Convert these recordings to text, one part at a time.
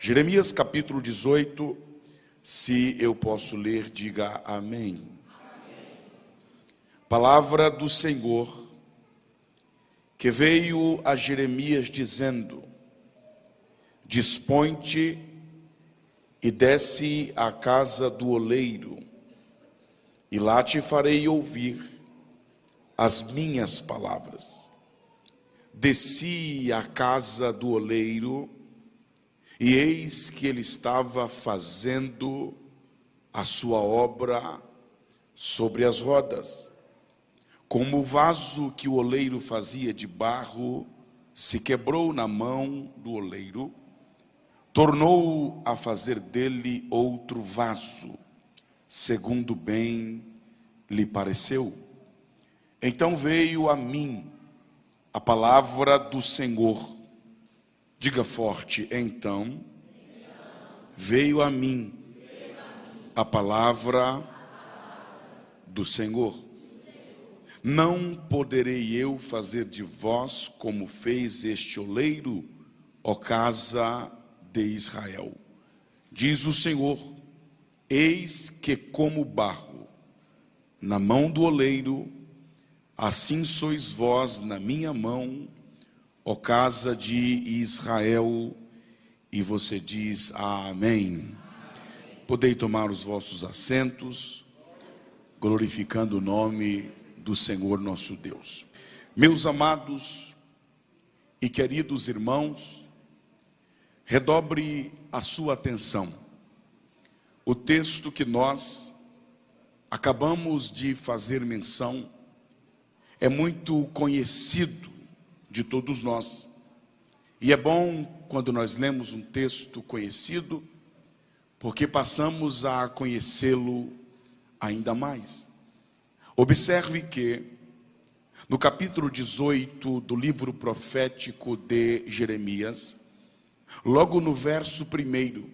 Jeremias capítulo 18, se eu posso ler, diga amém. Palavra do Senhor, que veio a Jeremias dizendo: dispõe-te e desce à casa do oleiro, e lá te farei ouvir as minhas palavras. Desci à casa do oleiro, e eis que ele estava fazendo a sua obra sobre as rodas. Como o vaso que o oleiro fazia de barro se quebrou na mão do oleiro, tornou a fazer dele outro vaso, segundo bem lhe pareceu. Então veio a mim a palavra do Senhor. Diga forte: então veio a mim a palavra do Senhor. Não poderei eu fazer de vós como fez este oleiro, ó casa de Israel. Diz o Senhor: eis que como barro na mão do oleiro, assim sois vós na minha mão, ó casa de Israel. E você diz amém. Podei tomar os vossos assentos, glorificando o nome do Senhor nosso Deus. Meus amados e queridos irmãos, redobre a sua atenção. O texto que nós acabamos de fazer menção é muito conhecido de todos nós. E é bom quando nós lemos um texto conhecido, porque passamos a conhecê-lo ainda mais. Observe que no capítulo 18 do livro profético de Jeremias, logo no verso 1,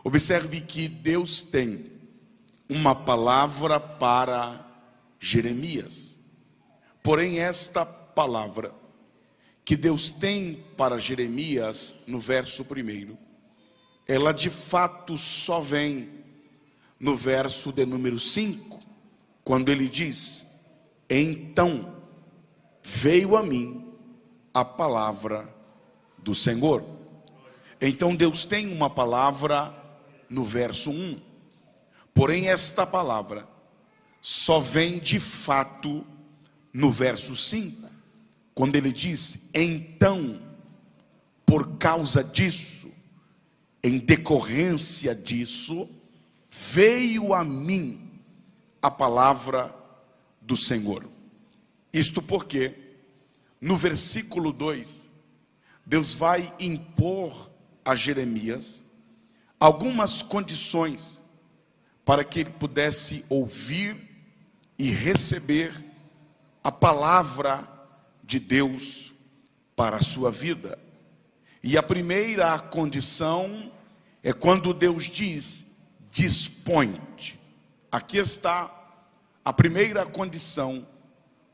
observe que Deus tem uma palavra para Jeremias. Porém, esta palavra que Deus tem para Jeremias, no verso 1, ela de fato só vem no verso de número 5, quando ele diz: então veio a mim a palavra do Senhor. Então Deus tem uma palavra no verso 1, porém esta palavra só vem de fato no verso 5, quando ele diz: então, por causa disso, em decorrência disso, veio a mim a palavra do Senhor. Isto porque no versículo 2, Deus vai impor a Jeremias algumas condições para que ele pudesse ouvir e receber a palavra de Deus para a sua vida. E a primeira condição é quando Deus diz: dispõe-te. Aqui está a primeira condição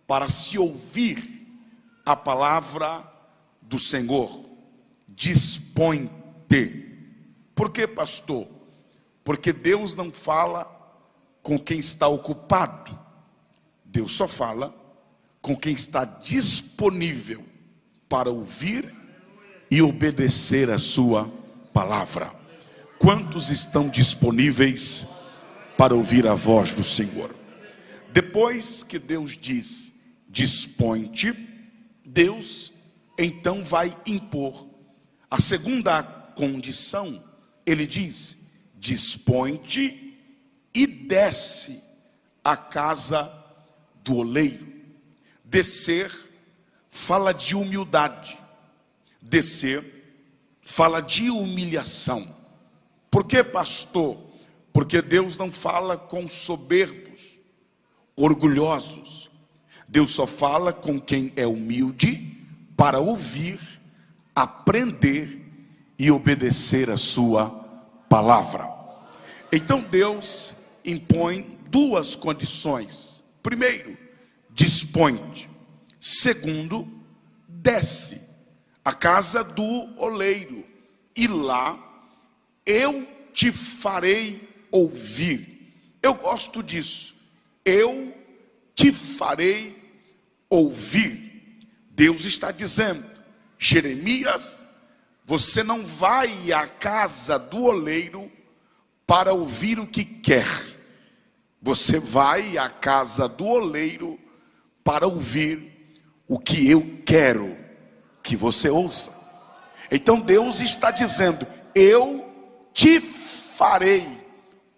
para se ouvir a palavra do Senhor: dispõe-te. Por que, pastor? Porque Deus não fala com quem está ocupado. Deus só fala com quem está disponível para ouvir e obedecer a sua palavra. Quantos estão disponíveis para ouvir a voz do Senhor? Depois que Deus diz: dispõe-te, Deus então vai impor a segunda condição. Ele diz: dispõe-te e desce à casa do oleiro. Descer fala de humildade. Descer fala de humilhação. Por que, pastor? Porque Deus não fala com soberbos, orgulhosos. Deus só fala com quem é humilde para ouvir, aprender e obedecer a sua palavra. Então Deus impõe duas condições. Primeiro, dispõe-te. Segundo, desce à casa do oleiro e lá eu te farei ouvir. Eu gosto disso. Eu te farei ouvir. Deus está dizendo: Jeremias, você não vai à casa do oleiro para ouvir o que quer. Você vai à casa do oleiro para ouvir o que eu quero que você ouça. Então Deus está dizendo: eu te farei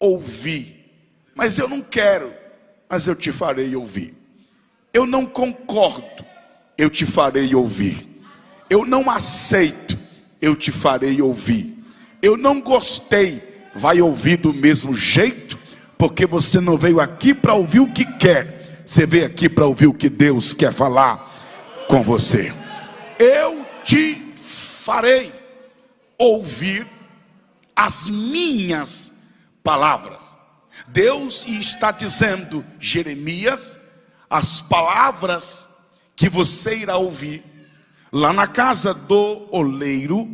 ouvir. Mas eu não quero, mas eu te farei ouvir. Eu não concordo, eu te farei ouvir. Eu não aceito, eu te farei ouvir. Eu não gostei, vai ouvir do mesmo jeito, porque você não veio aqui para ouvir o que quer, você veio aqui para ouvir o que Deus quer falar com você. Eu te farei ouvir as minhas palavras. Deus está dizendo: Jeremias, as palavras que você irá ouvir lá na casa do oleiro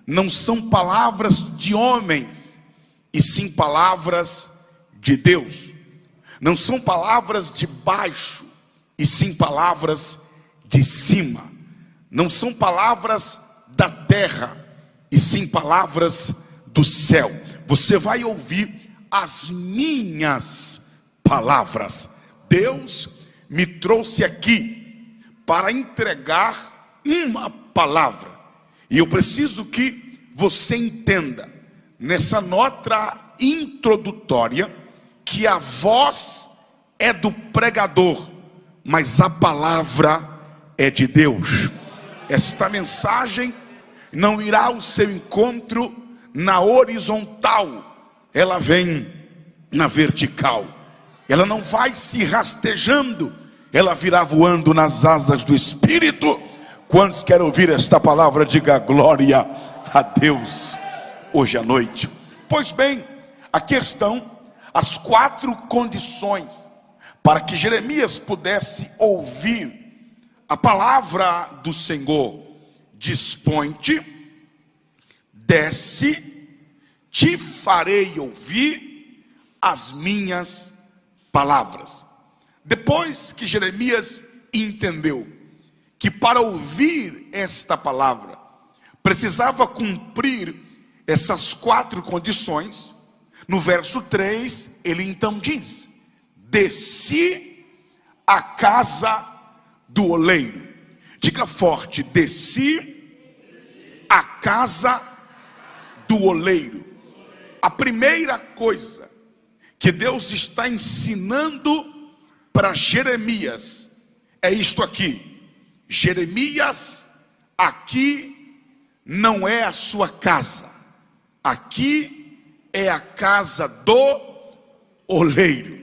não são palavras de homens, e sim palavras de Deus. Não são palavras de baixo, e sim palavras de cima. Não são palavras da terra, e sim palavras do céu. Você vai ouvir as minhas palavras. Deus me trouxe aqui para entregar uma palavra, e eu preciso que você entenda nessa nota introdutória que a voz é do pregador, mas a palavra é de Deus. Esta mensagem não irá ao seu encontro na horizontal, ela vem na vertical. Ela não vai se rastejando, ela virá voando nas asas do Espírito. Quantos querem ouvir esta palavra? Diga glória a Deus hoje à noite. Pois bem, aqui estão as 4 condições para que Jeremias pudesse ouvir a palavra do Senhor. Dispõe-te, desce, te farei ouvir as minhas palavras. Depois que Jeremias entendeu que para ouvir esta palavra precisava cumprir essas 4 condições, no verso 3 ele então diz: desci à casa do oleiro. Diga forte: desci à casa do oleiro. A primeira coisa que Deus está ensinando para Jeremias é isto aqui: Jeremias, aqui não é a sua casa, aqui é a casa do oleiro.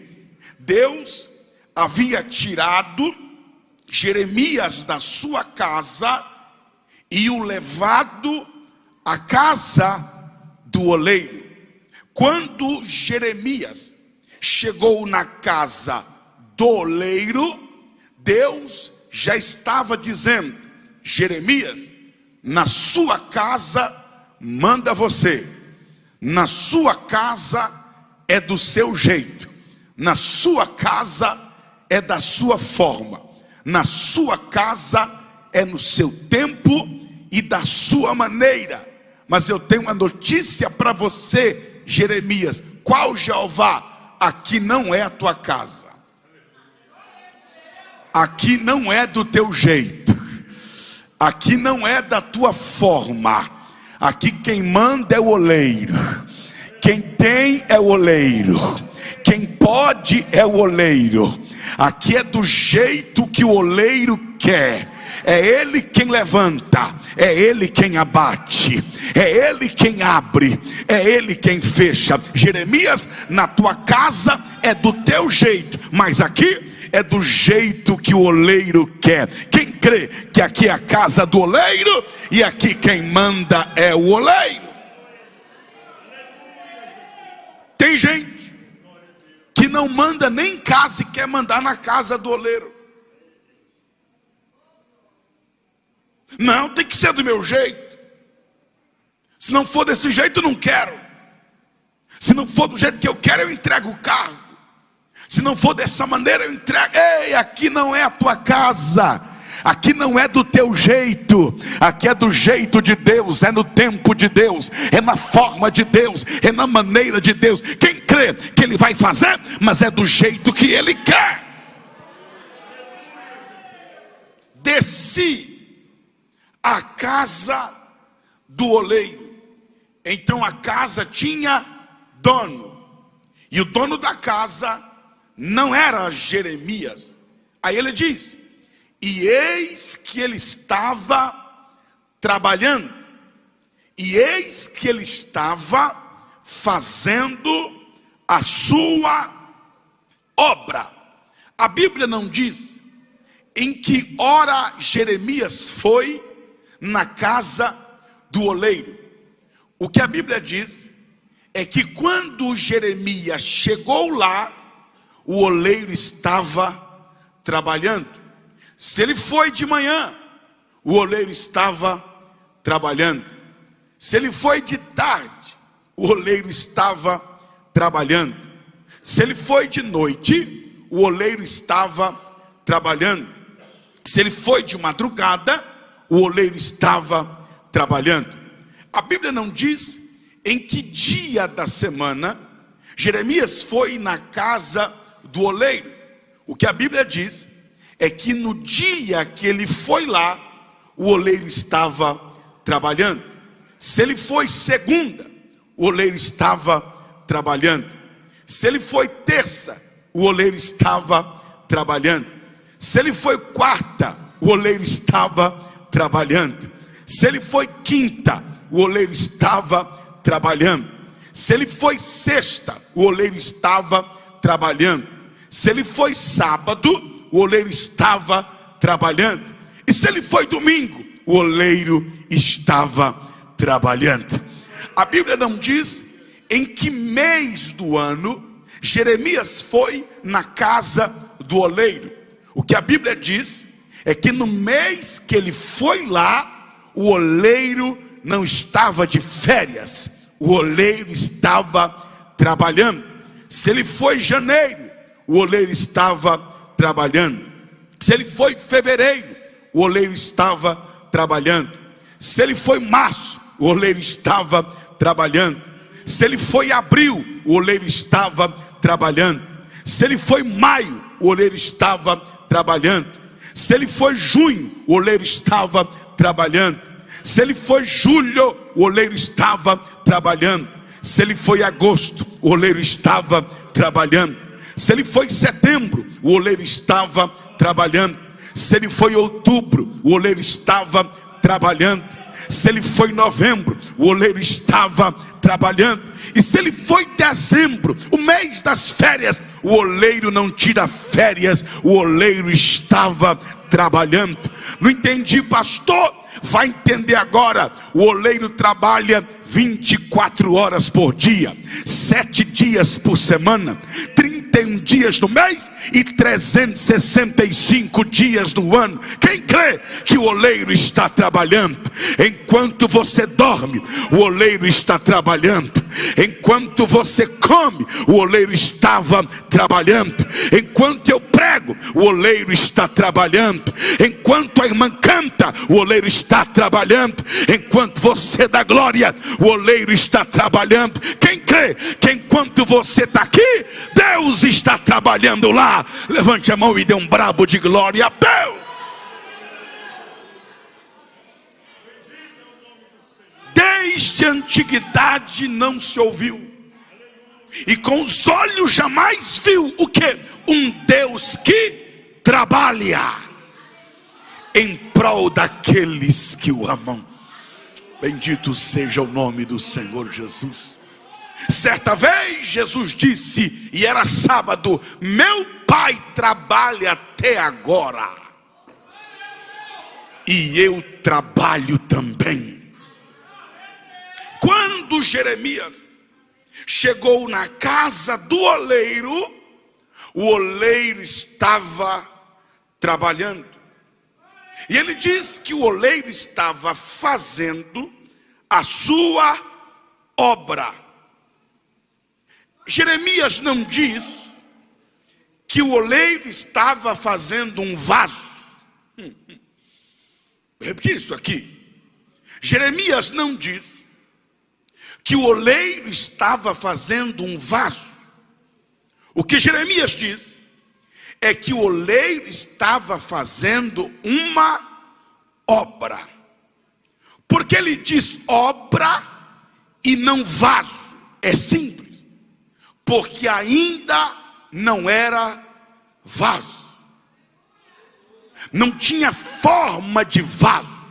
Deus havia tirado Jeremias da sua casa e o levado à casa do oleiro. Quando Jeremias chegou na casa do oleiro, Deus já estava dizendo: Jeremias, na sua casa manda você, na sua casa é do seu jeito, na sua casa é da sua forma, na sua casa é no seu tempo e da sua maneira. Mas eu tenho uma notícia para você, Jeremias. Qual, Jeová? Aqui não é a tua casa, aqui não é do teu jeito, aqui não é da tua forma. Aqui quem manda é o oleiro, quem tem é o oleiro, quem pode é o oleiro. Aqui é do jeito que o oleiro quer. É ele quem levanta, é ele quem abate, é ele quem abre, é ele quem fecha. Jeremias, na tua casa é do teu jeito, mas aqui é do jeito que o oleiro quer. Quem crê que aqui é a casa do oleiro, e aqui quem manda é o oleiro? Tem gente que não manda nem em casa e quer mandar na casa do oleiro. Não, tem que ser do meu jeito. Se não for desse jeito, não quero. Se não for do jeito que eu quero, eu entrego o cargo. Se não for dessa maneira, eu entrego. Ei, aqui não é a tua casa. Aqui não é do teu jeito. Aqui é do jeito de Deus. É no tempo de Deus. É na forma de Deus. É na maneira de Deus. Quem crê que Ele vai fazer, mas é do jeito que Ele quer. Desci à casa do oleiro. Então a casa tinha dono. E o dono da casa não era Jeremias. Aí ele diz: e eis que ele estava trabalhando. E eis que ele estava fazendo a sua obra. A Bíblia não diz em que hora Jeremias foi na casa do oleiro. O que a Bíblia diz é que quando Jeremias chegou lá, o oleiro estava trabalhando. Se ele foi de manhã, o oleiro estava trabalhando. Se ele foi de tarde, o oleiro estava trabalhando. Se ele foi de noite, o oleiro estava trabalhando. Se ele foi de madrugada, o oleiro estava trabalhando. A Bíblia não diz em que dia da semana Jeremias foi na casa do oleiro. O que a Bíblia diz é que no dia que ele foi lá, o oleiro estava trabalhando. Se ele foi segunda, o oleiro estava trabalhando. Se ele foi terça, o oleiro estava trabalhando. Se ele foi quarta, o oleiro estava trabalhando. Se ele foi quinta, o oleiro estava trabalhando. Se ele foi sexta, o oleiro estava trabalhando. Se ele foi sábado, o oleiro estava trabalhando. E se ele foi domingo, o oleiro estava trabalhando. A Bíblia não diz em que mês do ano Jeremias foi na casa do oleiro. O que a Bíblia diz é que no mês que ele foi lá, o oleiro não estava de férias, o oleiro estava trabalhando. Se ele foi janeiro, o oleiro estava trabalhando. Se ele foi fevereiro, o oleiro estava trabalhando. Se ele foi março, o oleiro estava trabalhando. Se ele foi abril, o oleiro estava trabalhando. Se ele foi maio, o oleiro estava trabalhando. Se ele foi junho, o oleiro estava trabalhando. Se ele foi julho, o oleiro estava trabalhando. Se ele foi agosto, o oleiro estava trabalhando. Se ele foi setembro, o oleiro estava trabalhando. Se ele foi outubro, o oleiro estava trabalhando. Se ele foi novembro, o oleiro estava trabalhando. E se ele foi dezembro, o mês das férias, o oleiro não tira férias, o oleiro estava trabalhando. Não entendi, pastor? Vai entender agora. O oleiro trabalha 24 horas por dia, 7 dias por semana, 31 dias no mês e 365 dias no ano. Quem crê que o oleiro está trabalhando? Enquanto você dorme, o oleiro está trabalhando. Enquanto você come, o oleiro estava trabalhando. Enquanto eu prego, o oleiro está trabalhando. Enquanto a irmã canta, o oleiro está trabalhando. Enquanto você dá glória, o oleiro está trabalhando. Quem crê que enquanto você está aqui, Deus está trabalhando lá? Levante a mão e dê um brabo de glória a Deus. Desde a antiguidade não se ouviu, e com os olhos jamais viu o que? Um Deus que trabalha em prol daqueles que o amam. Bendito seja o nome do Senhor Jesus. Certa vez Jesus disse, e era sábado: meu pai trabalha até agora, e eu trabalho também. Quando Jeremias chegou na casa do oleiro, o oleiro estava trabalhando. E ele diz que o oleiro estava fazendo a sua obra. Jeremias não diz que o oleiro estava fazendo um vaso. Vou repetir isso aqui. Jeremias não diz que o oleiro estava fazendo um vaso. O que Jeremias diz é que o oleiro estava fazendo uma obra. Porque ele diz obra e não vaso. É simples. Porque ainda não era vaso. Não tinha forma de vaso.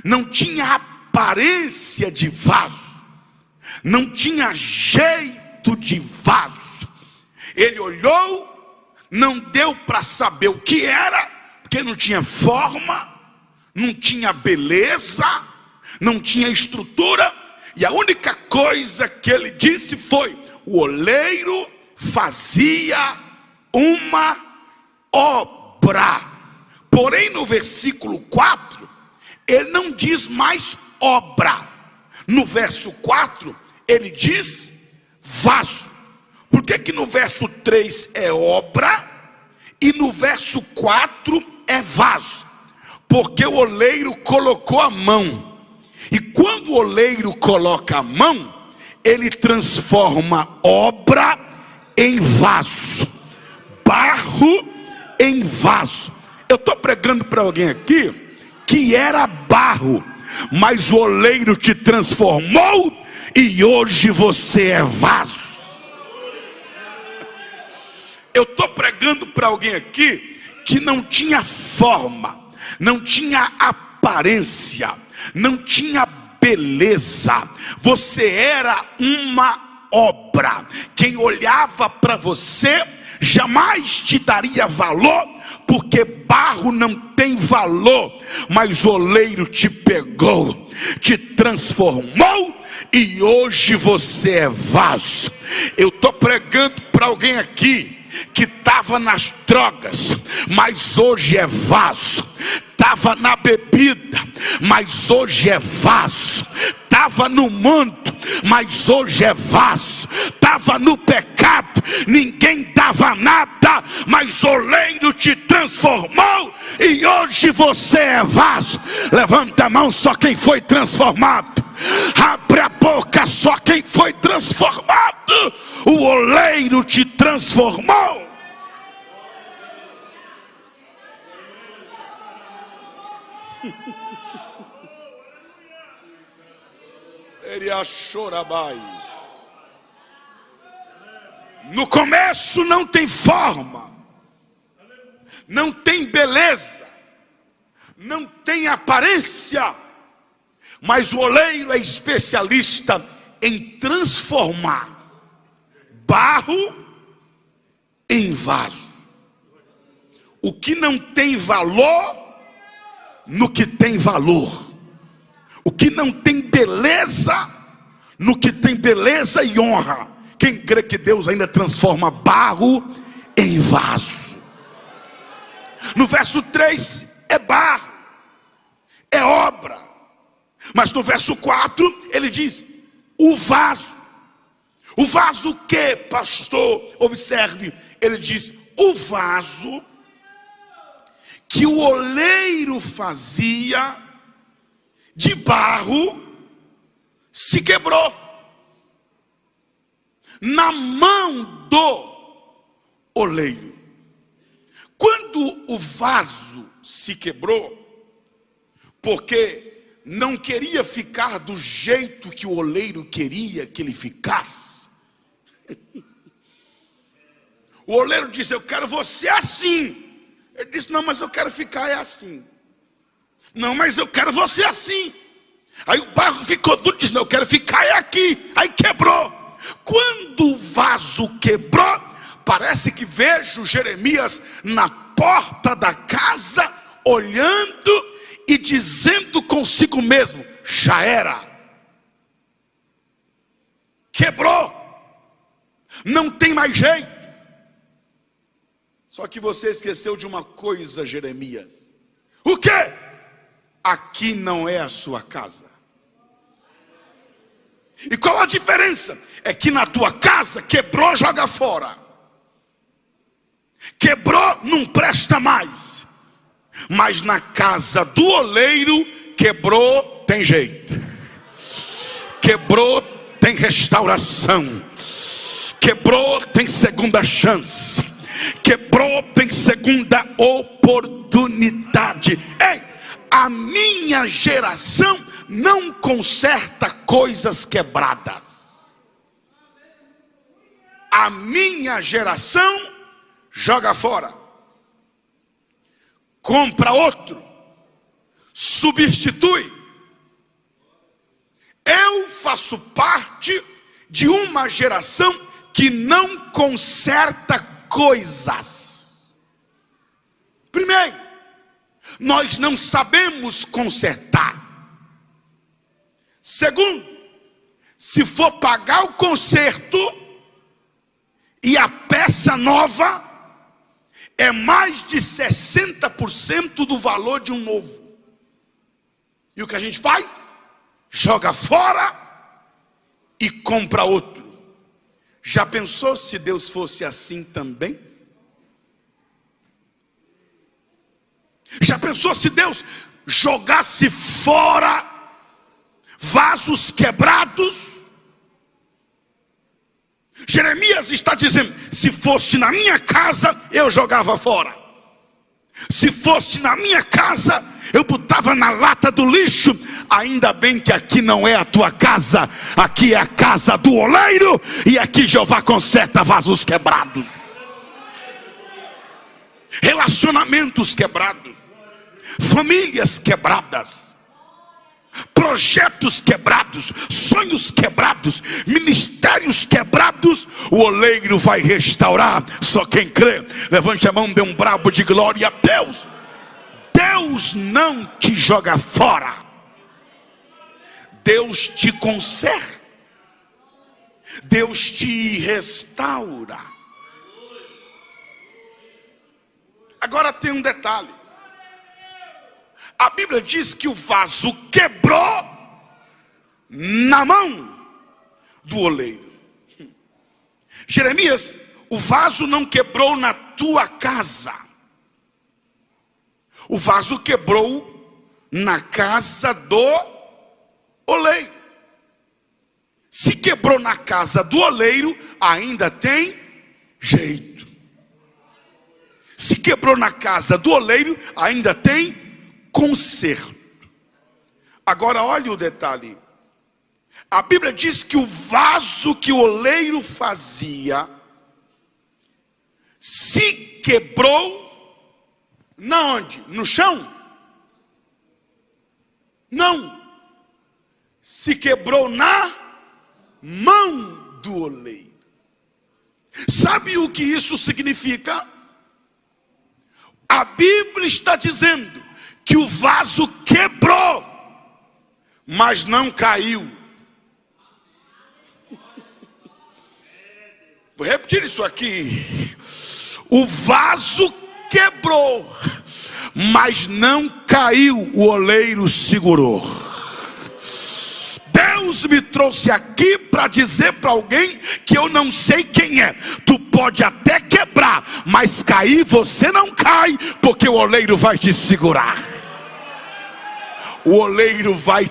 Não tinha aparência de vaso. Não tinha jeito de vaso. Ele olhou, não deu para saber o que era, porque não tinha forma, não tinha beleza, não tinha estrutura. E a única coisa que ele disse foi: o oleiro fazia uma obra. Porém, no versículo 4, ele não diz mais obra. No verso 4, ele diz vaso. Por que no verso 3 é obra e no verso 4 é vaso? Porque o oleiro colocou a mão. E quando o oleiro coloca a mão, ele transforma obra em vaso, barro em vaso. Eu estou pregando para alguém aqui que era barro, mas o oleiro te transformou e hoje você é vaso. Eu estou pregando para alguém aqui que não tinha forma, não tinha aparência, não tinha beleza. Você era uma obra. Quem olhava para você jamais te daria valor, porque barro não tem valor. Mas o oleiro te pegou, te transformou e hoje você é vaso. Eu estou pregando para alguém aqui que estava nas drogas, mas hoje é vaso. Estava na bebida, mas hoje é vaso. Estava no mundo, mas hoje é vaso. Estava no pecado, ninguém dava nada, mas o oleiro te transformou e hoje você é vaso. Levanta a mão só quem foi transformado. Abre a boca só quem foi transformado. O oleiro te transformou. No começo não tem forma, não tem beleza, não tem aparência, mas o oleiro é especialista em transformar barro em vaso. O que não tem valor no que tem valor. O que não tem beleza no que tem beleza e honra. Quem crê que Deus ainda transforma barro em vaso? No verso 3 é barro, é obra. Mas no verso 4 ele diz o vaso. O vaso o que, pastor? Observe, ele diz o vaso que o oleiro fazia de barro se quebrou na mão do oleiro. Quando o vaso se quebrou, porque não queria ficar do jeito que o oleiro queria que ele ficasse, o oleiro disse: eu quero você assim. Ele disse: não, mas eu quero ficar assim. Não, mas eu quero você assim. Aí o barro ficou duro, disse: não, eu quero ficar aqui. Aí quebrou. Quando o vaso quebrou, parece que vejo Jeremias na porta da casa, olhando e dizendo consigo mesmo: já era. Quebrou. Não tem mais jeito. Só que você esqueceu de uma coisa, Jeremias. O quê? Aqui não é a sua casa. E qual a diferença? É que na tua casa quebrou, joga fora. Quebrou, não presta mais. Mas na casa do oleiro, quebrou, tem jeito. Quebrou, tem restauração. Quebrou, tem segunda chance. Quebrou, tem segunda oportunidade. Ei, a minha geração não conserta coisas quebradas. A minha geração joga fora, compra outro, substitui. Eu faço parte de uma geração que não conserta coisas. Primeiro, nós não sabemos consertar. Segundo, se for pagar o conserto e a peça nova, é mais de 60% do valor de um novo. E o que a gente faz? Joga fora e compra outro. Já pensou se Deus fosse assim também? Já pensou se Deus jogasse fora vasos quebrados? Jeremias está dizendo: se fosse na minha casa, eu jogava fora. Se fosse na minha casa, eu botava na lata do lixo. Ainda bem que aqui não é a tua casa, aqui é a casa do oleiro, e aqui Jeová conserta vasos quebrados, relacionamentos quebrados, famílias quebradas, projetos quebrados, sonhos quebrados, ministérios quebrados. O oleiro vai restaurar. Só quem crê, levante a mão, dê um brabo de glória a Deus. Deus não te joga fora, Deus te conserta, Deus te restaura. Agora tem um detalhe. A Bíblia diz que o vaso quebrou na mão do oleiro. Jeremias, o vaso não quebrou na tua casa. O vaso quebrou na casa do oleiro. Se quebrou na casa do oleiro, ainda tem jeito. Se quebrou na casa do oleiro, ainda tem conserto. Agora olha o detalhe. A Bíblia diz que o vaso que o oleiro fazia, se quebrou, na onde? No chão? Não. Se quebrou na mão do oleiro. Sabe o que isso significa? A Bíblia está dizendo que o vaso quebrou, mas não caiu. Vou repetir isso aqui. O vaso quebrou, mas não caiu. O oleiro segurou. Deus me trouxe aqui para dizer para alguém que eu não sei quem é: tu pode até quebrar, mas cair você não cai, porque o oleiro vai te segurar. O oleiro vai